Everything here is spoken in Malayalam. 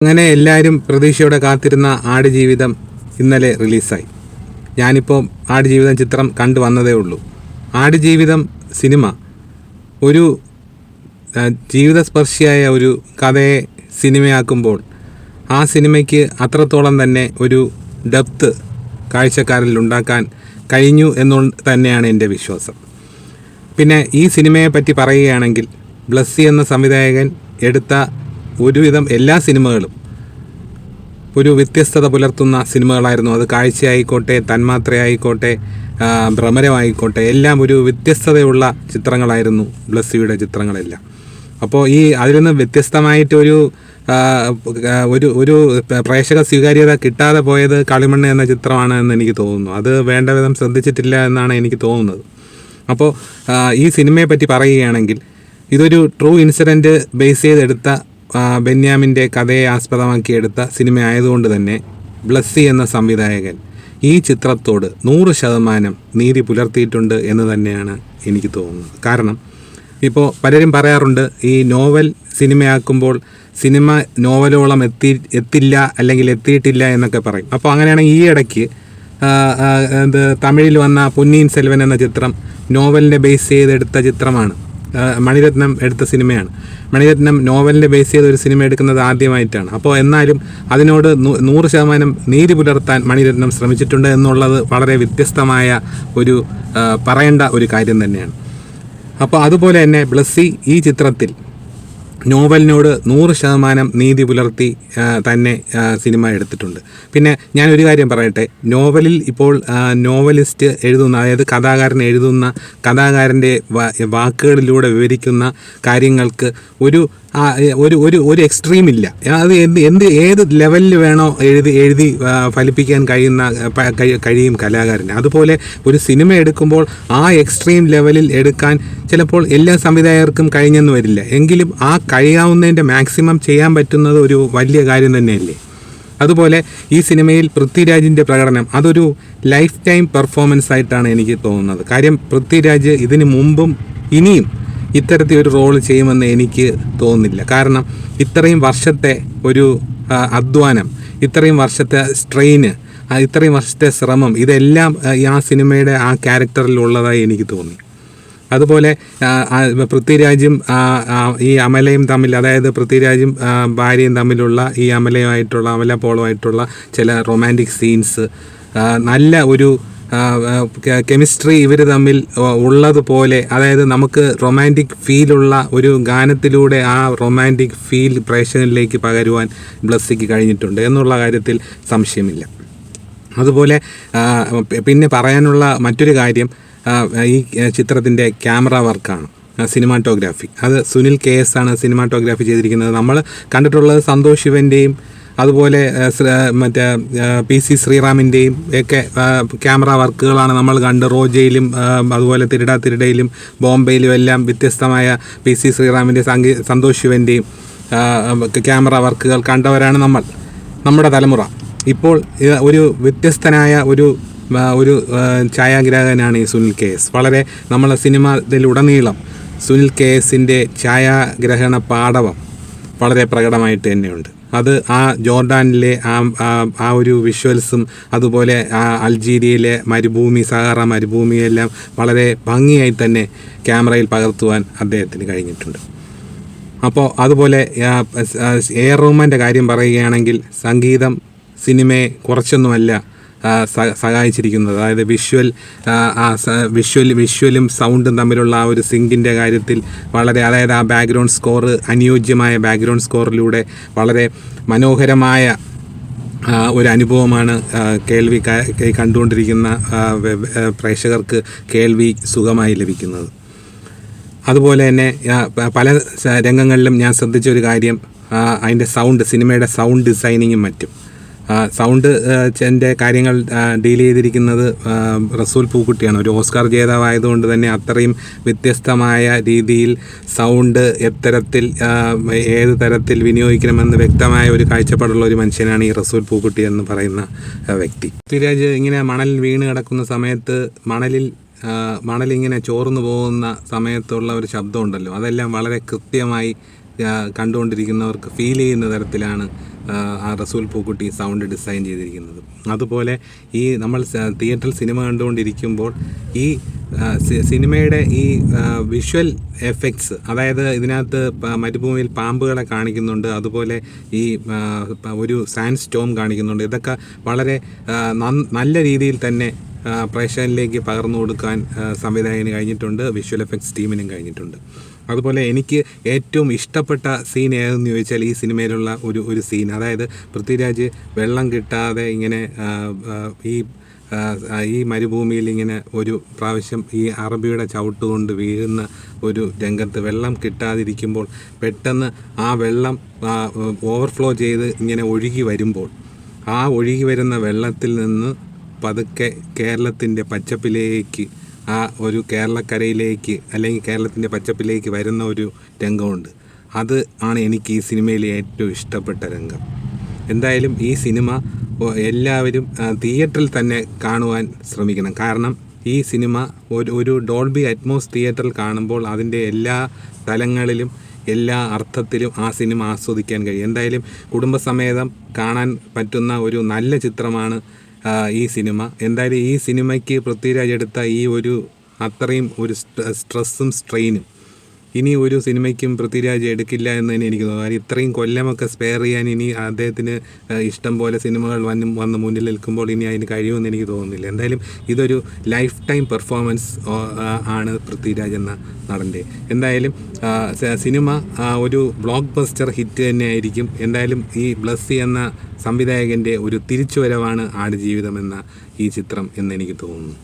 അങ്ങനെ എല്ലാവരും പ്രതീക്ഷയോടെ കാത്തിരുന്ന ആടുജീവിതം ഇന്നലെ റിലീസായി. ഞാനിപ്പോൾ ആടുജീവിതം ചിത്രം കണ്ടു വന്നതേ ഉള്ളൂ. ആടുജീവിതം സിനിമ ഒരു ജീവിതസ്പർശിയായ ഒരു കഥയെ സിനിമയാക്കുമ്പോൾ ആ സിനിമയ്ക്ക് അത്രത്തോളം തന്നെ ഒരു ഡെപ്ത് കാഴ്ചക്കാരിൽ ഉണ്ടാക്കാൻ കഴിഞ്ഞു എന്നു തന്നെയാണ് എൻ്റെ വിശ്വാസം. പിന്നെ ഈ സിനിമയെ പറ്റി പറയുകയാണെങ്കിൽ ബ്ലസ്സി എന്ന സംവിധായകൻ എടുത്ത ഒരുവിധം എല്ലാ സിനിമകളും ഒരു വ്യത്യസ്തത പുലർത്തുന്ന സിനിമകളായിരുന്നു. അത് കാഴ്ചയായിക്കോട്ടെ, തന്മാത്രയായിക്കോട്ടെ, ഭ്രമരമായിക്കോട്ടെ, എല്ലാം ഒരു വ്യത്യസ്തതയുള്ള ചിത്രങ്ങളായിരുന്നു ബ്ലസ്സിയുടെ ചിത്രങ്ങളെല്ലാം. അപ്പോൾ അതിൽ നിന്ന് വ്യത്യസ്തമായിട്ടൊരു ഒരു പ്രേക്ഷക സ്വീകാര്യത കിട്ടാതെ പോയത് കളിമണ്ണ് എന്ന ചിത്രമാണ് എന്ന് എനിക്ക് തോന്നുന്നു. അത് വേണ്ട വിധം ശ്രദ്ധിച്ചിട്ടില്ല എന്നാണ് എനിക്ക് തോന്നുന്നത്. അപ്പോൾ ഈ സിനിമയെ പറ്റി പറയുകയാണെങ്കിൽ ഇതൊരു ട്രൂ ഇൻസിഡൻറ്റ് ബേസ് ചെയ്തെടുത്ത ബെന്യാമിൻ്റെ കഥയെ ആസ്പദമാക്കിയെടുത്ത സിനിമ ആയതുകൊണ്ട് തന്നെ ബ്ലസ്സി എന്ന സംവിധായകൻ ഈ ചിത്രത്തോട് 100% നീതി പുലർത്തിയിട്ടുണ്ട് എന്ന് തന്നെയാണ് എനിക്ക് തോന്നുന്നത്. കാരണം ഇപ്പോൾ പലരും പറയാറുണ്ട് ഈ നോവൽ സിനിമയാക്കുമ്പോൾ സിനിമ നോവലോളം എത്തില്ല അല്ലെങ്കിൽ എത്തിയിട്ടില്ല എന്നൊക്കെ പറയും. അപ്പോൾ അങ്ങനെയാണെങ്കിൽ ഈ ഇടയ്ക്ക് തമിഴിൽ വന്ന പൊന്നിയിൻ സെൽവൻ എന്ന ചിത്രം നോവലിനെ ബേസ് ചെയ്തെടുത്ത ചിത്രമാണ്. മണിരത്നം എടുത്ത സിനിമയാണ്. മണിരത്നം നോവലിനെ ബേസ് ചെയ്ത ഒരു സിനിമ എടുക്കുന്നത് ആദ്യമായിട്ടാണ്. അപ്പോൾ എന്നാലും അതിനോട് 100% നീതി പുലർത്താൻ മണിരത്നം ശ്രമിച്ചിട്ടുണ്ട് എന്നുള്ളത് വളരെ വ്യത്യസ്തമായ ഒരു പറയേണ്ട ഒരു കാര്യം തന്നെയാണ്. അപ്പോൾ അതുപോലെ തന്നെ ബ്ലസ്സി ഈ ചിത്രത്തിൽ നോവലിനോട് 100% നീതി പുലർത്തി തന്നെ സിനിമ എടുത്തിട്ടുണ്ട്. പിന്നെ ഞാനൊരു കാര്യം പറയട്ടെ, നോവലിൽ ഇപ്പോൾ നോവലിസ്റ്റ് എഴുതുന്ന, അതായത് കഥാകാരൻ എഴുതുന്ന, കഥാകാരൻ്റെ വാക്കുകളിലൂടെ വിവരിക്കുന്ന കാര്യങ്ങൾക്ക് ഒരു ഒരു എക്സ്ട്രീം ഇല്ല. അത് ഏത് ലെവലിൽ വേണോ എഴുതി ഫലിപ്പിക്കാൻ കഴിയും കലാകാരന്. അതുപോലെ ഒരു സിനിമ എടുക്കുമ്പോൾ ആ എക്സ്ട്രീം ലെവലിൽ എടുക്കാൻ ചിലപ്പോൾ എല്ലാ സംവിധായകർക്കും കഴിഞ്ഞെന്ന് വരില്ല. എങ്കിലും ആ കഴിയാവുന്നതിൻ്റെ മാക്സിമം ചെയ്യാൻ പറ്റുന്നത് ഒരു വലിയ കാര്യം തന്നെയല്ലേ. അതുപോലെ ഈ സിനിമയിൽ പൃഥ്വിരാജിൻ്റെ പ്രകടനം അതൊരു ലൈഫ് ടൈം പെർഫോമൻസ് ആയിട്ടാണ് എനിക്ക് തോന്നുന്നത്. കാര്യം പൃഥ്വിരാജ് ഇതിനു മുമ്പും ഇനിയും ഇത്തരത്തിൽ ഒരു റോൾ ചെയ്യുമെന്ന് എനിക്ക് തോന്നുന്നില്ല. കാരണം ഇത്രയും വർഷത്തെ ഒരു അധ്വാനം, ഇത്രയും വർഷത്തെ സ്ട്രെയിന്, ഇത്രയും വർഷത്തെ ശ്രമം, ഇതെല്ലാം ആ സിനിമയുടെ ആ ക്യാരക്ടറിൽ ഉള്ളതായി എനിക്ക് തോന്നി. അതുപോലെ പൃഥ്വിരാജും ഈ അമലയും തമ്മിൽ, അതായത് പൃഥ്വിരാജും ഭാര്യയും തമ്മിലുള്ള ഈ അമല പോളുമായിട്ടുള്ള ചില റൊമാൻറ്റിക് സീൻസ്, നല്ല ഒരു കെമിസ്ട്രി ഇവർ തമ്മിൽ ഉള്ളതുപോലെ, അതായത് നമുക്ക് റൊമാൻറ്റിക് ഫീലുള്ള ഒരു ഗാനത്തിലൂടെ ആ റൊമാൻറ്റിക് ഫീൽ പ്രേക്ഷകരിലേക്ക് പകരുവാൻ ബ്ലസ്സിക്ക് കഴിഞ്ഞിട്ടുണ്ട് എന്നുള്ള കാര്യത്തിൽ സംശയമില്ല. അതുപോലെ പിന്നെ പറയാനുള്ള മറ്റൊരു കാര്യം ഈ ചിത്രത്തിൻ്റെ ക്യാമറ വർക്കാണ്, സിനിമാറ്റോഗ്രാഫി. അത് സുനിൽ KS ആണ് സിനിമാറ്റോഗ്രാഫി ചെയ്തിരിക്കുന്നത്. നമ്മൾ കണ്ടിട്ടുള്ളത് സന്തോഷ് ശിവൻ്റെയും അതുപോലെ മറ്റേ PC ശ്രീറാമിൻ്റെയും ഒക്കെ ക്യാമറ വർക്കുകളാണ് നമ്മൾ കണ്ട്. റോജയിലും അതുപോലെ തിരുടയിലും ബോംബെയിലും എല്ലാം വ്യത്യസ്തമായ PC ശ്രീറാമിൻ്റെ സന്തോഷ് ശിവൻ്റെയും ക്യാമറ വർക്കുകൾ കണ്ടവരാണ് നമ്മുടെ തലമുറ. ഇപ്പോൾ ഒരു വ്യത്യസ്തനായ ഒരു ഛായാഗ്രാഹകനാണ് ഈ സുനിൽ KS. വളരെ നമ്മളെ സിനിമയിലുടനീളം സുനിൽ KSൻ്റെ ഛായാഗ്രഹണ പാടവം വളരെ പ്രകടമായിട്ട് തന്നെയുണ്ട്. അത് ആ ജോർഡാനിലെ ആ ഒരു വിഷ്വൽസും അതുപോലെ അൾജീരിയയിലെ മരുഭൂമി, സഹാറ മരുഭൂമിയെല്ലാം വളരെ ഭംഗിയായി തന്നെ ക്യാമറയിൽ പകർത്തുവാൻ അദ്ദേഹത്തിന് കഴിഞ്ഞിട്ടുണ്ട്. അപ്പോൾ അതുപോലെ AR റഹ്മാൻ്റെ കാര്യം പറയുകയാണെങ്കിൽ സംഗീതം സിനിമയെ കുറച്ചൊന്നുമല്ല സഹായിച്ചിരിക്കുന്നത്. അതായത് വിഷ്വലും സൗണ്ടും തമ്മിലുള്ള ആ ഒരു സിങ്കിൻ്റെ കാര്യത്തിൽ വളരെ, അതായത് ആ ബാക്ക്ഗ്രൗണ്ട് സ്കോർ, അനുയോജ്യമായ ബാക്ക്ഗ്രൗണ്ട് സ്കോറിലൂടെ വളരെ മനോഹരമായ ഒരു അനുഭവമാണ് കേൾവി കണ്ടുകൊണ്ടിരിക്കുന്ന പ്രേക്ഷകർക്ക് കേൾവി സുഖമായി ലഭിക്കുന്നത്. അതുപോലെ തന്നെ പല രംഗങ്ങളിലും ഞാൻ ശ്രദ്ധിച്ചൊരു കാര്യം അതിൻ്റെ സിനിമയുടെ സൗണ്ട് ഡിസൈനിങ്ങും മറ്റും. സൗണ്ടിൻ്റെ കാര്യങ്ങൾ ഡീൽ ചെയ്തിരിക്കുന്നത് റസൂൽ പൂക്കുട്ടിയാണ്. ഒരു ഓസ്കാർ ജേതാവായതുകൊണ്ട് തന്നെ അത്രയും വ്യത്യസ്തമായ രീതിയിൽ സൗണ്ട് ഏത് തരത്തിൽ വിനിയോഗിക്കണമെന്ന് വ്യക്തമായ ഒരു കാഴ്ചപ്പാടുള്ള ഒരു മനുഷ്യനാണ് ഈ റസൂൽ പൂക്കുട്ടി എന്ന് പറയുന്ന വ്യക്തി. പൃഥ്വിരാജ് ഇങ്ങനെ മണലിൽ വീണ് കിടക്കുന്ന സമയത്ത് മണലിങ്ങനെ ചോർന്നു പോകുന്ന സമയത്തുള്ള ഒരു ശബ്ദമുണ്ടല്ലോ, അതെല്ലാം വളരെ കൃത്യമായി കണ്ടുകൊണ്ടിരിക്കുന്നവർക്ക് ഫീൽ ചെയ്യുന്ന തരത്തിലാണ് ആ റസൂൽ പൂക്കുട്ടി സൗണ്ട് ഡിസൈൻ ചെയ്തിരിക്കുന്നത്. അതുപോലെ ഈ നമ്മൾ തിയേറ്ററിൽ സിനിമ കണ്ടുകൊണ്ടിരിക്കുമ്പോൾ ഈ സിനിമയുടെ ഈ വിഷ്വൽ എഫക്ട്സ്, അതായത് ഇതിനകത്ത് മരുഭൂമിയിൽ പാമ്പുകളെ കാണിക്കുന്നുണ്ട്, അതുപോലെ ഈ ഒരു സാൻഡ് സ്റ്റോം കാണിക്കുന്നുണ്ട്. ഇതൊക്കെ വളരെ നല്ല രീതിയിൽ തന്നെ പ്രേക്ഷകരിലേക്ക് പകർന്നു കൊടുക്കാൻ സംവിധായകന് കഴിഞ്ഞിട്ടുണ്ട്, വിഷ്വൽ എഫക്ട്സ് ടീമിനും കഴിഞ്ഞിട്ടുണ്ട്. അതുപോലെ എനിക്ക് ഏറ്റവും ഇഷ്ടപ്പെട്ട സീൻ ഏതെന്ന് ചോദിച്ചാൽ ഈ സിനിമയിലുള്ള ഒരു സീൻ, അതായത് പൃഥ്വിരാജ് വെള്ളം കിട്ടാതെ ഇങ്ങനെ ഈ മരുഭൂമിയിൽ ഇങ്ങനെ ഒരു പ്രാവശ്യം ഈ അറബിയുടെ ചവിട്ട് കൊണ്ട് വീഴുന്ന ഒരു രംഗത്ത് വെള്ളം കിട്ടാതിരിക്കുമ്പോൾ പെട്ടെന്ന് ആ വെള്ളം ഓവർഫ്ലോ ചെയ്ത് ഇങ്ങനെ ഒഴുകി വരുമ്പോൾ ആ ഒഴുകി വരുന്ന വെള്ളത്തിൽ നിന്ന് പതുക്കെ കേരളത്തിൻ്റെ പച്ചപ്പിലേക്ക്, ആ ഒരു കേരളക്കരയിലേക്ക് അല്ലെങ്കിൽ കേരളത്തിൻ്റെ പച്ചപ്പിലേക്ക് വരുന്ന ഒരു രംഗമുണ്ട്. അത് ആണ് എനിക്ക് ഈ സിനിമയിലെ ഏറ്റവും ഇഷ്ടപ്പെട്ട രംഗം. എന്തായാലും ഈ സിനിമ എല്ലാവരും തിയേറ്ററിൽ തന്നെ കാണുവാൻ ശ്രമിക്കണം. കാരണം ഈ സിനിമ ഒരു ഡോൾബി അറ്റ്മോസ് തിയേറ്ററിൽ കാണുമ്പോൾ അതിൻ്റെ എല്ലാ തലങ്ങളിലും എല്ലാ അർത്ഥത്തിലും ആ സിനിമ ആസ്വദിക്കാൻ കഴിയും. എന്തായാലും കുടുംബസമേതം കാണാൻ പറ്റുന്ന ഒരു നല്ല ചിത്രമാണ് ഈ സിനിമ. എന്തായാലും ഈ സിനിമയ്ക്ക് പൃഥ്വിരാജ് എടുത്ത ഈ അത്രയും ഒരു സ്ട്രെസ്സും സ്ട്രെയിനും ഇനി ഒരു സിനിമയ്ക്കും പൃഥ്വിരാജ് എടുക്കില്ല എന്ന് തന്നെ എനിക്ക് തോന്നുന്നു. ഇത്രയും കൊല്ലമൊക്കെ സ്പെയർ ചെയ്യാൻ ഇനി അദ്ദേഹത്തിന് ഇഷ്ടം പോലെ സിനിമകൾ വന്ന് മുന്നിൽ നിൽക്കുമ്പോൾ ഇനി അതിന് കഴിയുമെന്ന് എനിക്ക് തോന്നുന്നില്ല. എന്തായാലും ഇതൊരു ലൈഫ് ടൈം പെർഫോമൻസ് ആണ് പൃഥ്വിരാജ് എന്ന നടൻ്റെ. എന്തായാലും സിനിമ ഒരു ബ്ലോക്ക് ബസ്റ്റർ ഹിറ്റ് തന്നെയായിരിക്കും. എന്തായാലും ഈ ബ്ലസ്സി എന്ന സംവിധായകൻ്റെ ഒരു തിരിച്ചുവരവാണ് ആടുജീവിതം എന്ന ഈ ചിത്രം എന്നെനിക്ക് തോന്നുന്നു.